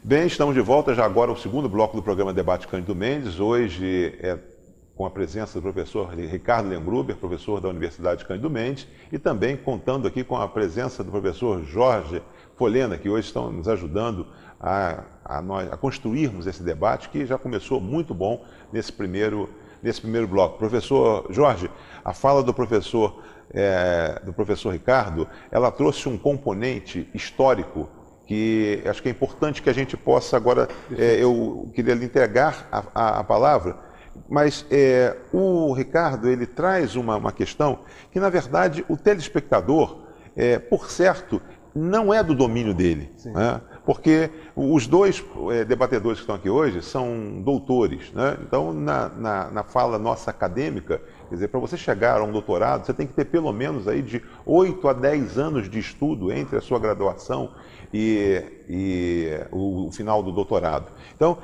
Bem, estamos de volta já agora ao segundo bloco do programa Debate Cândido Mendes. Hoje com a presença do professor Ricardo Lembruber, professor da Universidade Cândido Mendes, e também contando aqui com a presença do professor Jorge Folena, que hoje estão nos ajudando a construirmos esse debate, que já começou muito bom nesse primeiro bloco. Professor Jorge, a fala do professor Ricardo, ela trouxe um componente histórico que acho que é importante que a gente possa agora, eu queria lhe entregar a palavra, mas o Ricardo, ele traz uma questão que, na verdade, o telespectador, por certo, não é do domínio dele, né? Porque os dois debatedores que estão aqui hoje são doutores, né? Então, na fala nossa acadêmica, quer dizer, para você chegar a um doutorado, você tem que ter pelo menos aí de 8 a 10 anos de estudo entre a sua graduação e o final do doutorado. Então,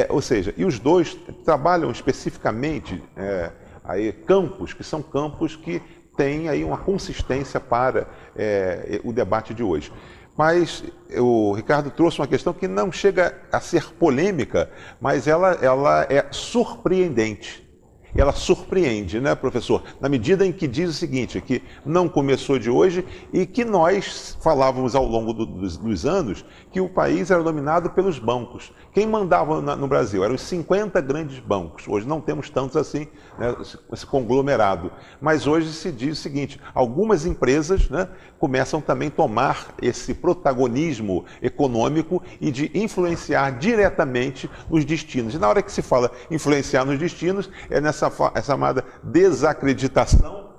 ou seja, e os dois trabalham especificamente aí campos que são campos que têm aí uma consistência para o debate de hoje. Mas o Ricardo trouxe uma questão que não chega a ser polêmica, mas ela é surpreendente. Ela surpreende, né, professor? Na medida em que diz o seguinte, que não começou de hoje e que nós falávamos ao longo dos anos que o país era dominado pelos bancos. Quem mandava no Brasil eram os 50 grandes bancos. Hoje não temos tantos assim, né, esse conglomerado. Mas hoje se diz o seguinte, algumas empresas, né, começam também a tomar esse protagonismo econômico e de influenciar diretamente nos destinos. E na hora que se fala influenciar nos destinos, é nessa chamada desacreditação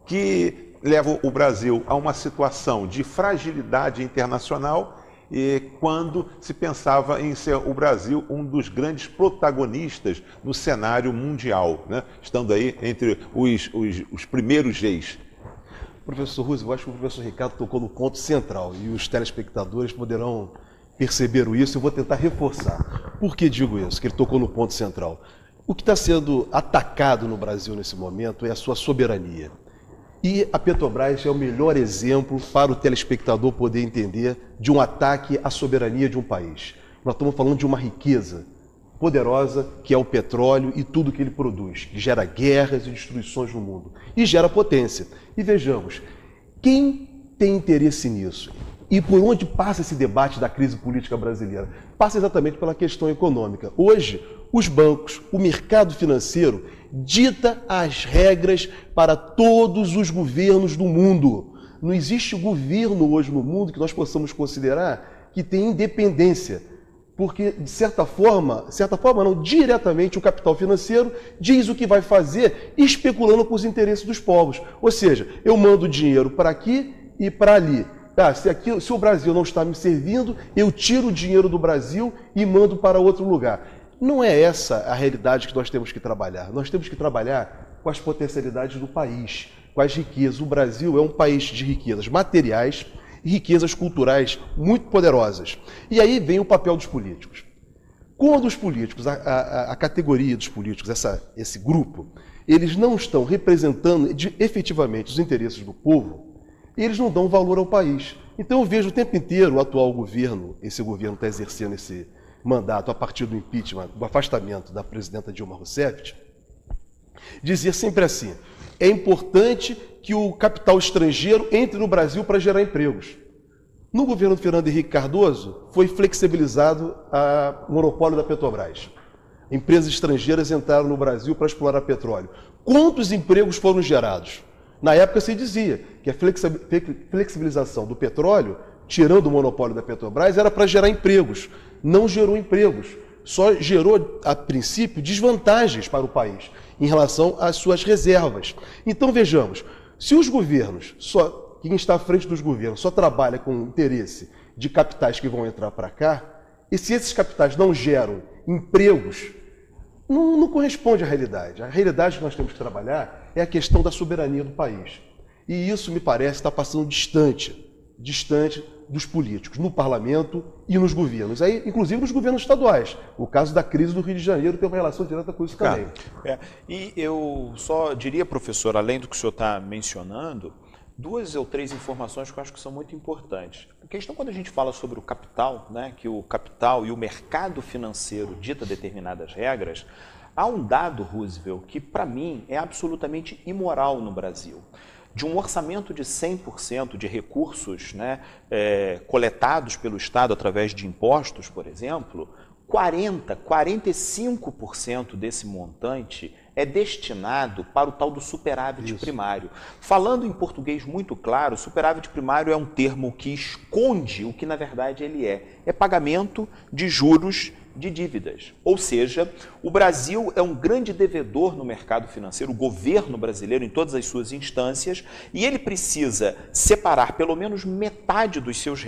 que leva o Brasil a uma situação de fragilidade internacional, e quando se pensava em ser o Brasil um dos grandes protagonistas no cenário mundial, né? Estando aí entre os primeiros Gs. Professor Ruzzi, eu acho que o professor Ricardo tocou no ponto central e os telespectadores poderão perceber isso. Eu vou tentar reforçar. Por que digo isso, que ele tocou no ponto central? O que está sendo atacado no Brasil nesse momento é a sua soberania. E a Petrobras é o melhor exemplo para o telespectador poder entender de um ataque à soberania de um país. Nós estamos falando de uma riqueza poderosa, que é o petróleo e tudo que ele produz, que gera guerras e destruições no mundo. E gera potência. E vejamos, quem tem interesse nisso? E por onde passa esse debate da crise política brasileira? Passa exatamente pela questão econômica. Hoje, os bancos, o mercado financeiro, dita as regras para todos os governos do mundo. Não existe governo hoje no mundo que nós possamos considerar que tem independência, porque, de certa forma não, diretamente o capital financeiro diz o que vai fazer, especulando com os interesses dos povos. Ou seja, eu mando dinheiro para aqui e para ali. Se o Brasil não está me servindo, eu tiro o dinheiro do Brasil e mando para outro lugar. Não é essa a realidade que nós temos que trabalhar. Nós temos que trabalhar com as potencialidades do país, com as riquezas. O Brasil é um país de riquezas materiais e riquezas culturais muito poderosas. E aí vem o papel dos políticos. Quando os políticos, a categoria dos políticos, esse grupo, eles não estão representando efetivamente os interesses do povo, eles não dão valor ao país. Então eu vejo o tempo inteiro o atual governo, esse governo está exercendo esse mandato a partir do impeachment, do afastamento da presidenta Dilma Rousseff, dizia sempre assim, é importante que o capital estrangeiro entre no Brasil para gerar empregos. No governo de Fernando Henrique Cardoso, foi flexibilizado o monopólio da Petrobras. Empresas estrangeiras entraram no Brasil para explorar petróleo. Quantos empregos foram gerados? Na época se dizia que a flexibilização do petróleo, tirando o monopólio da Petrobras, era para gerar empregos. Não gerou empregos, só gerou, a princípio, desvantagens para o país em relação às suas reservas. Então vejamos, se os governos, quem está à frente dos governos só trabalha com interesse de capitais que vão entrar para cá, e se esses capitais não geram empregos, não corresponde à realidade. A realidade que nós temos que trabalhar é a questão da soberania do país. E isso, me parece, está passando distante dos políticos, no parlamento e nos governos, aí, inclusive nos governos estaduais. O caso da crise do Rio de Janeiro tem uma relação direta com isso também. E eu só diria, professor, além do que o senhor está mencionando, duas ou três informações que eu acho que são muito importantes. A questão quando a gente fala sobre o capital, né, que o capital e o mercado financeiro dita determinadas regras, há um dado, Roosevelt, que para mim é absolutamente imoral no Brasil. De um orçamento de 100% de recursos, né, coletados pelo Estado através de impostos, por exemplo, 45% desse montante é destinado para o tal do superávit primário. Falando em português muito claro, superávit primário é um termo que esconde o que na verdade ele é. É pagamento de juros de dívidas. Ou seja, o Brasil é um grande devedor no mercado financeiro, o governo brasileiro em todas as suas instâncias, e ele precisa separar pelo menos metade dos seus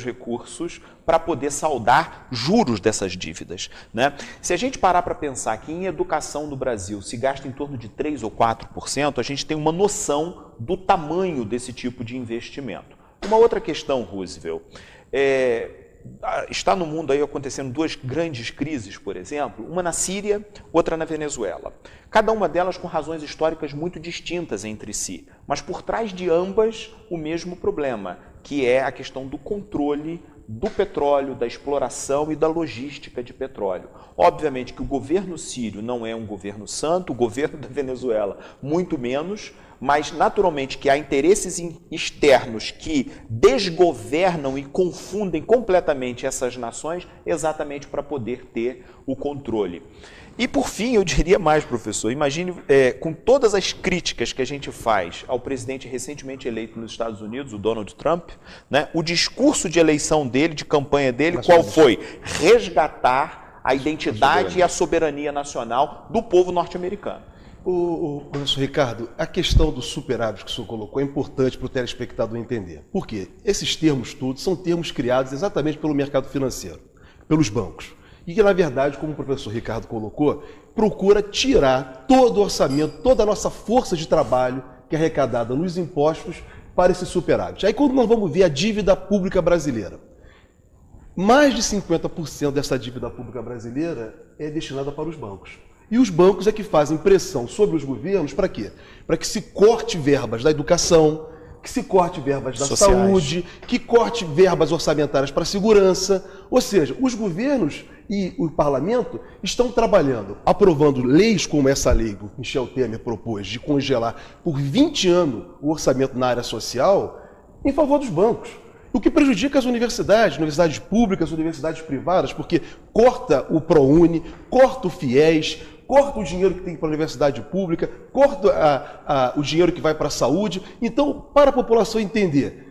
recursos para poder saldar juros dessas dívidas, né? Se a gente parar para pensar que em educação no Brasil se gasta em torno de 3 ou 4%, a gente tem uma noção do tamanho desse tipo de investimento. Uma outra questão, Roosevelt, está no mundo aí acontecendo duas grandes crises, por exemplo, uma na Síria, outra na Venezuela. Cada uma delas com razões históricas muito distintas entre si, mas por trás de ambas o mesmo problema, que é a questão do controle do petróleo, da exploração e da logística de petróleo. Obviamente que o governo sírio não é um governo santo, o governo da Venezuela muito menos, mas naturalmente que há interesses externos que desgovernam e confundem completamente essas nações exatamente para poder ter o controle. E por fim, eu diria mais, professor, imagine com todas as críticas que a gente faz ao presidente recentemente eleito nos Estados Unidos, o Donald Trump, né, o discurso de eleição dele, de campanha dele, qual foi? Resgatar a identidade e a soberania nacional do povo norte-americano. O professor Ricardo, a questão do superávit que o senhor colocou é importante para o telespectador entender. Por quê? Esses termos todos são termos criados exatamente pelo mercado financeiro, pelos bancos. E que, na verdade, como o professor Ricardo colocou, procura tirar todo o orçamento, toda a nossa força de trabalho que é arrecadada nos impostos para esse superávit. Aí quando nós vamos ver a dívida pública brasileira, mais de 50% dessa dívida pública brasileira é destinada para os bancos. E os bancos é que fazem pressão sobre os governos para quê? Para que se corte verbas da educação, que se corte verbas da saúde, que corte verbas orçamentárias para a segurança. Ou seja, os governos e o parlamento estão trabalhando, aprovando leis como essa lei que o Michel Temer propôs de congelar por 20 anos o orçamento na área social em favor dos bancos. O que prejudica as universidades públicas, universidades privadas, porque corta o ProUni, corta o FIES, corta o dinheiro que tem para a universidade pública, corta o dinheiro que vai para a saúde. Então, para a população entender,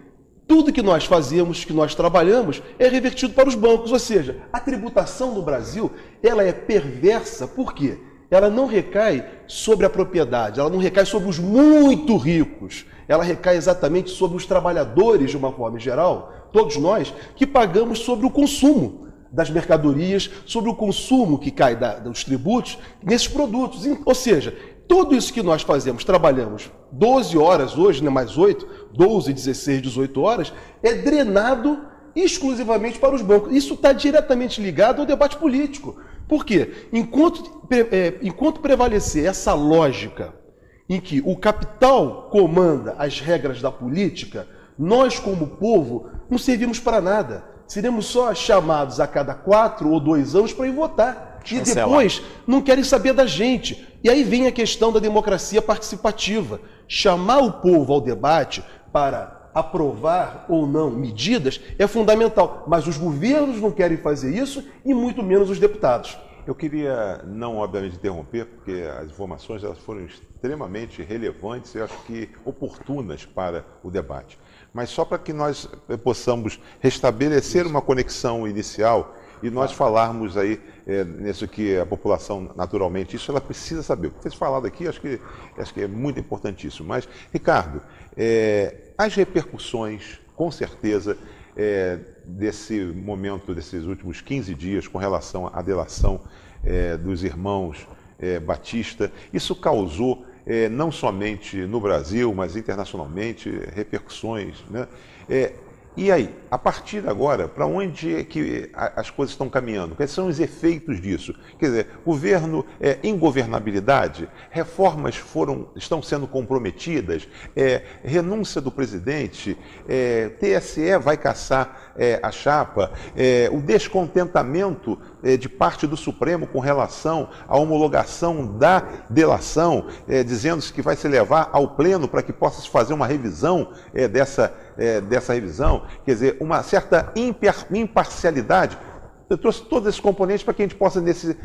tudo que nós fazemos, que nós trabalhamos, é revertido para os bancos. Ou seja, a tributação no Brasil ela é perversa, por quê? Ela não recai sobre a propriedade, ela não recai sobre os muito ricos, ela recai exatamente sobre os trabalhadores de uma forma geral, todos nós, que pagamos sobre o consumo das mercadorias, sobre o consumo que cai dos tributos nesses produtos. Ou seja, tudo isso que nós fazemos, trabalhamos 12 horas hoje, né, mais 8, 12, 16, 18 horas, é drenado exclusivamente para os bancos. Isso está diretamente ligado ao debate político. Por quê? Enquanto prevalecer essa lógica em que o capital comanda as regras da política, nós, como povo, não servimos para nada. Seremos só chamados a cada 4 ou 2 anos para ir votar. E depois não querem saber da gente. E aí vem a questão da democracia participativa. Chamar o povo ao debate para aprovar ou não medidas é fundamental. Mas os governos não querem fazer isso e muito menos os deputados. Eu queria não, obviamente, interromper, porque as informações elas foram extremamente relevantes e acho que oportunas para o debate. Mas só para que nós possamos restabelecer uma conexão inicial e nós falarmos aí nisso que a população, naturalmente, isso ela precisa saber. O que foi falado aqui, acho que é muito importantíssimo. Mas, Ricardo, as repercussões, com certeza, desse momento, desses últimos 15 dias, com relação à delação dos irmãos Batista, isso causou, não somente no Brasil, mas internacionalmente, repercussões, né? E aí, a partir de agora, para onde é que as coisas estão caminhando? Quais são os efeitos disso? Quer dizer, governo, ingovernabilidade, reformas estão sendo comprometidas, renúncia do presidente, TSE vai caçar a chapa, o descontentamento de parte do Supremo com relação à homologação da delação, dizendo-se que vai se levar ao pleno para que possa se fazer uma revisão dessa revisão, quer dizer, uma certa imparcialidade. Eu trouxe todos esses componentes para que a gente possa,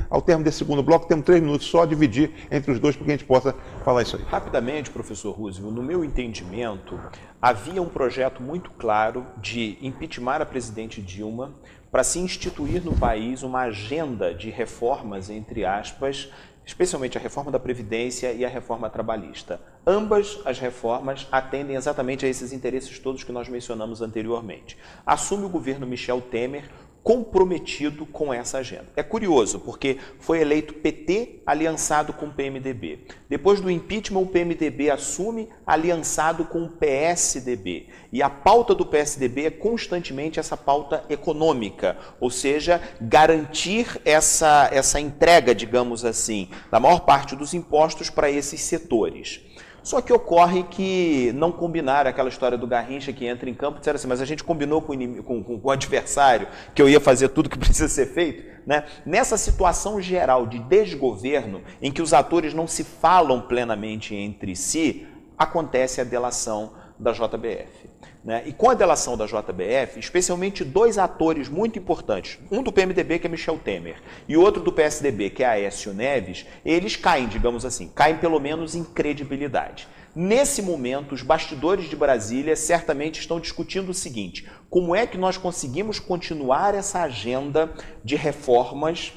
ao termo desse segundo bloco, temos 3 minutos só, dividir entre os dois para que a gente possa falar isso aí. Rapidamente, professor Roosevelt, no meu entendimento, havia um projeto muito claro de impeachment a presidente Dilma para se instituir no país uma agenda de reformas, entre aspas, especialmente a reforma da Previdência e a reforma trabalhista. Ambas as reformas atendem exatamente a esses interesses todos que nós mencionamos anteriormente. Assume o governo Michel Temer comprometido com essa agenda. É curioso, porque foi eleito PT aliançado com o PMDB. Depois do impeachment, o PMDB assume aliançado com o PSDB. E a pauta do PSDB é constantemente essa pauta econômica, ou seja, garantir essa entrega, digamos assim, da maior parte dos impostos para esses setores. Só que ocorre que não combinaram, aquela história do Garrincha que entra em campo e disseram assim, mas a gente combinou com o adversário que eu ia fazer tudo que precisa ser feito, né? Nessa situação geral de desgoverno, em que os atores não se falam plenamente entre si, acontece a delação da JBF. Né? E com a delação da JBF, especialmente 2 atores muito importantes, um do PMDB, que é Michel Temer, e outro do PSDB, que é Aécio Neves, eles caem, digamos assim, caem pelo menos em credibilidade. Nesse momento, os bastidores de Brasília certamente estão discutindo o seguinte: como é que nós conseguimos continuar essa agenda de reformas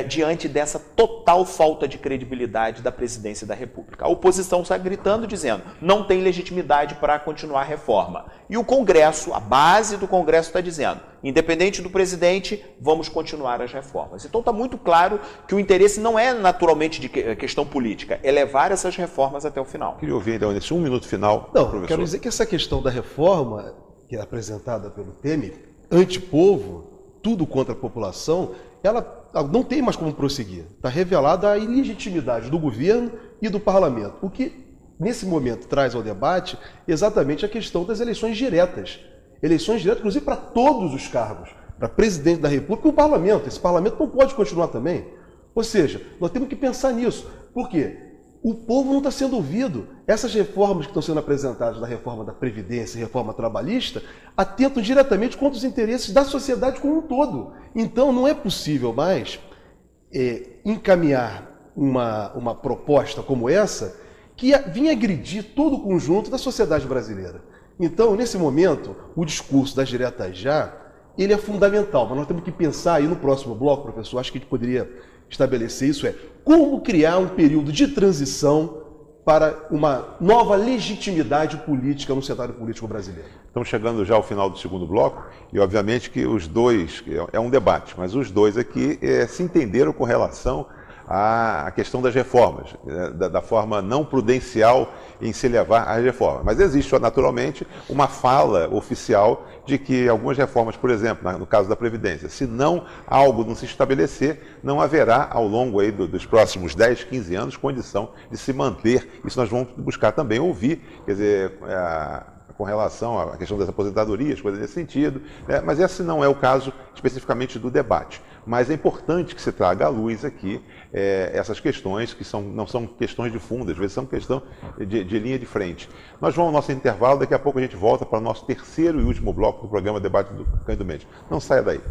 diante dessa total falta de credibilidade da presidência da República? A oposição está gritando, dizendo, não tem legitimidade para continuar a reforma. E o Congresso, a base do Congresso está dizendo, independente do presidente, vamos continuar as reformas. Então está muito claro que o interesse não é naturalmente de questão política, é levar essas reformas até o final. Queria ouvir, então, nesse 1 minuto final, não, professor. Quero dizer que essa questão da reforma, que é apresentada pelo Temer, antipovo, tudo contra a população, ela não tem mais como prosseguir. Está revelada a ilegitimidade do governo e do parlamento. O que, nesse momento, traz ao debate exatamente a questão das eleições diretas. Eleições diretas, inclusive, para todos os cargos. Para presidente da República e o parlamento. Esse parlamento não pode continuar também. Ou seja, nós temos que pensar nisso. Por quê? O povo não está sendo ouvido. Essas reformas que estão sendo apresentadas, da reforma da Previdência e reforma trabalhista, atentam diretamente contra os interesses da sociedade como um todo. Então, não é possível mais encaminhar uma proposta como essa que vinha agredir todo o conjunto da sociedade brasileira. Então, nesse momento, o discurso das diretas já, ele é fundamental, mas nós temos que pensar aí no próximo bloco, professor, acho que a gente poderia estabelecer isso, como criar um período de transição para uma nova legitimidade política no cenário político brasileiro. Estamos chegando já ao final do segundo bloco e, obviamente, que os dois, é um debate, mas os dois aqui se entenderam com relação à questão das reformas, da forma não prudencial em se levar às reformas. Mas existe, naturalmente, uma fala oficial de que algumas reformas, por exemplo, no caso da Previdência, se algo não se estabelecer, não haverá, ao longo aí dos próximos 10, 15 anos, condição de se manter. Isso nós vamos buscar também ouvir, quer dizer, com relação à questão das aposentadorias, coisas nesse sentido, né? Mas esse não é o caso especificamente do debate. Mas é importante que se traga à luz aqui essas questões que não são questões de fundo, às vezes são questão de linha de frente. Nós vamos ao nosso intervalo, daqui a pouco a gente volta para o nosso terceiro e último bloco do programa Debate do Cândido Mendes. Não saia daí.